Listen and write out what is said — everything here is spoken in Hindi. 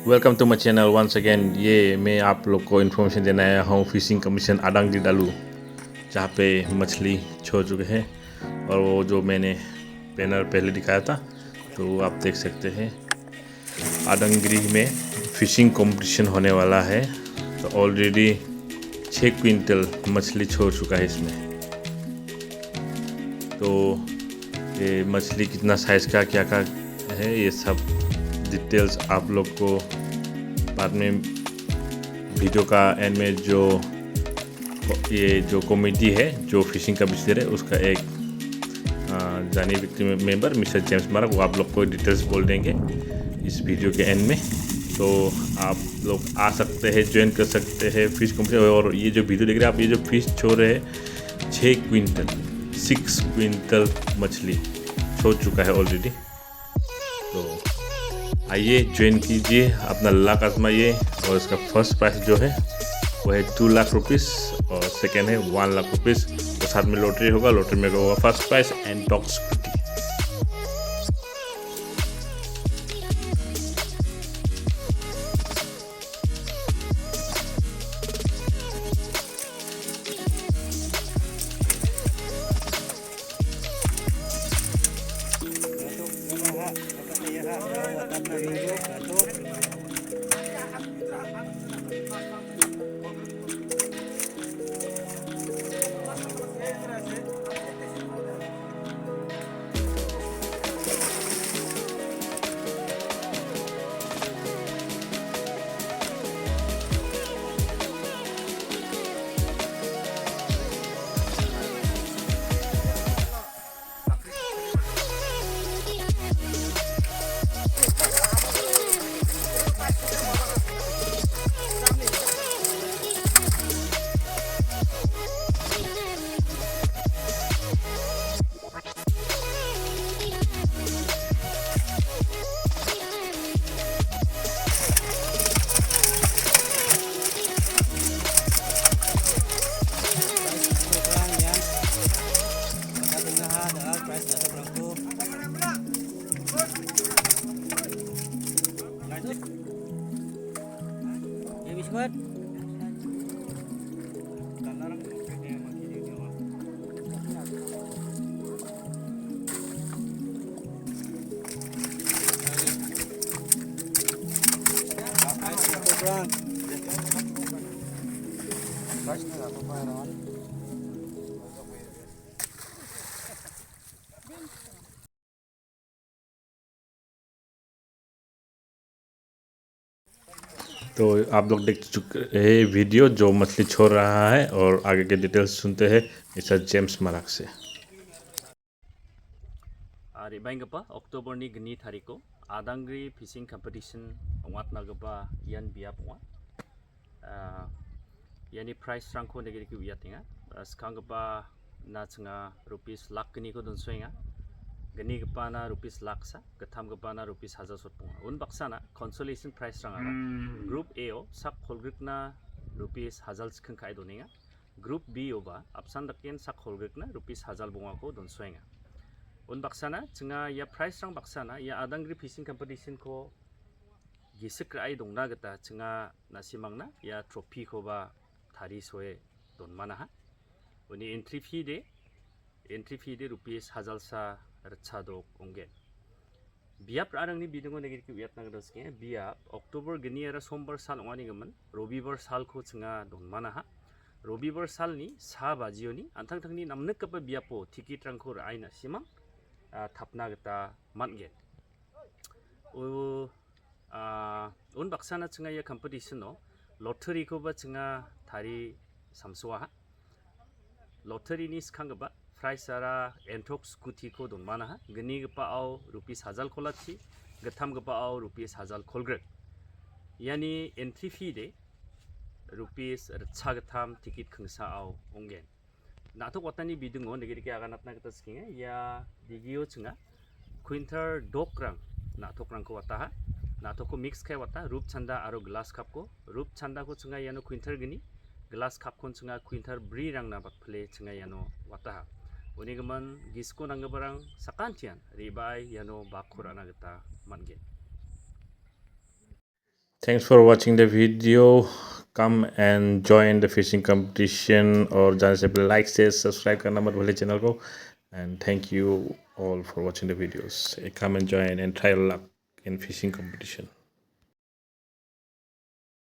Welcome to my channel once again. ये मैं आप लोग को इन्फॉर्मेशन देने आया हूँ फिशिंग कमीशन आडंगरी डालू, जहाँ पे मछली छोड़ चुके हैं। और वो जो मैंने बैनर पहले दिखाया था तो आप देख सकते हैं आडंगरी में फ़िशिंग कंपटीशन होने वाला है। तो ऑलरेडी 6 क्विंटल मछली छोड़ चुका है इसमें। तो ये मछली कितना साइज़ का क्या का है ये सब डिटेल्स आप लोग को बाद में वीडियो का एंड में ये जो कमेटी है जो फिशिंग का विषय है उसका एक जानी व्यक्ति मेंबर मिस्टर जेम्स मार्क वो आप लोग को डिटेल्स बोल देंगे इस वीडियो के एंड में। तो आप लोग आ सकते हैं, ज्वाइन कर सकते हैं फिश कंपनी। और ये जो वीडियो देख रहे हैं आप, ये जो फिश छोड़ रहे हैं 6 क्विंटल 6 क्विंटल मछली छोड़ चुका है ऑलरेडी। तो आइए ज्वाइन कीजिए, अपना लक आजमाइए। और इसका फर्स्ट प्राइस जो है वो है 2 लाख रुपीज़ और सेकेंड है 1 लाख रुपीज़। तो साथ में लॉटरी होगा, लॉटरी में होगा first price and dog scooty. तो आप लोग देख चुके हैं वीडियो जो मछली छोड़ रहा है, और आगे के डिटेल्स सुनते हैं मिस्टर जेम्स मार्क से। रिबाइंगपा अक्टोबर नि गनी तारिखो आदांग्री फिशिंग कंपटीशन वाटनागबा यान बिया पवा यानी प्राइस रंगको नेगेरि की बिया तिंगा स्कांगबा नाचंगा रुपीस लाख गनी को दोनसोइंगा गनी गपा ना रुपीस लाख सा गथाम गपा ना रुपीस 1000 सot पवा उन बक्साना कंसोलेशन प्राइस रंगा ग्रुप ए ओ सब खोलग्रिकना रुपीस 1000 सिखं खाय दोनिंगा ग्रुप बी ओबा अपसान दकेन sak खोलग्रिकना रुपीस 1000 bunga को दोनसोइंगा उन बक्साना चिंगा या प्राइस रंग बक्साना या आदांग्री फिशिंग कंपटीशन को गिसक्राई दोंगना गता चिंगा नासिमांगना या ट्रॉफी को बा थारी सोए दोनमाना हा उनी एंट्री फी दे रुपीस 1000 सा रच्छा दो ओंगे बियाप आरंगनि बिदंगो नेगिर की बियाप नागदसके बियाप अक्टोबर गनी आरो सोमवार साल ओंगानि गमन रविवार साल को चिंगा दोनमाना हा रविवार साल नि 6 बाजियोनि आंथांथांनि नामनक कप बियापो टिकिट रंगखौ आइना सिमां थापना गता मानगे उन बक्साना चिंगा या कंपटीशन नो लॉटरी को बा चिंगा थारी सामसुआ लॉटरी नि स्खांगबा प्राइस आरा एंटॉक स्कूटी को दोनमाना हा गनी गपा आओ रुपीस 1000 खोलाची गथाम गपा आओ रुपीस 1000 खोलग्रक यानी एंट्री फी दे रुपीस रच्छा गथाम टिकिट खंसा आओ ओंगे नाटक वातानी बिदुंगो नेगिर के आगा नापना गता स्किंगे या दिगियो चिंगा क्विंटर डोक्रंग नाटक रंग को वाता हा नाटक को मिक्स खाय वाता रूप छंदा आरो ग्लास कप को रूप छंदा को चिंगा यानो क्विंटर गनी ग्लास कप को चिंगा क्विंटर ब्री रंग ना बकफले चिंगा यानो वाता हा उनिगमन गिस्को नांगबरंग सकांचियान रिबाय यानो बाखुराना गता मानगे Thanks for watching the video. Come and join the fishing competition और जाने से पहले like share subscribe करना मत भूलिए चैनल को and thank you all for watching the videos. Come and join and try your luck in fishing competition.